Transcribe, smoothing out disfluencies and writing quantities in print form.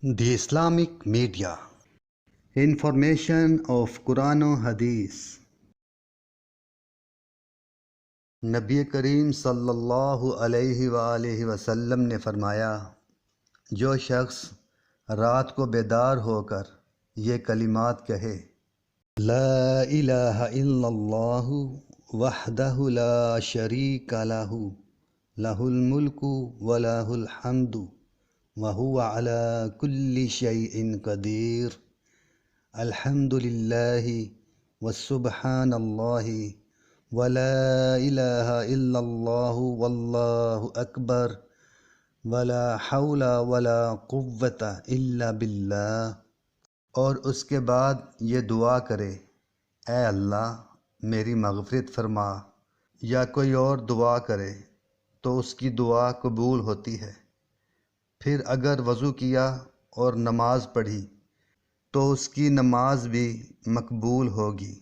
The Islamic Media. Information of Quran و حدیث۔ نبی کریم صلی اللہ علیہ وآلہ وسلم نے فرمایا، جو شخص رات کو بیدار ہو کر یہ کلمات کہے، لا الہ الا اللہ وحدہ لا شریک لہ لہ الملک ولہ الحمد وہو علی کل شیء قدیر، الحمد للہ وسبحان اللہ ولا الہ الا اللہ واللہ اکبر ولا حول ولا قوۃ الا باللہ، اور اس کے بعد یہ دعا کرے، اے اللہ میری مغفرت فرما، یا کوئی اور دعا کرے تو اس کی دعا قبول ہوتی ہے۔ پھر اگر وضو کیا اور نماز پڑھی تو اس کی نماز بھی مقبول ہوگی۔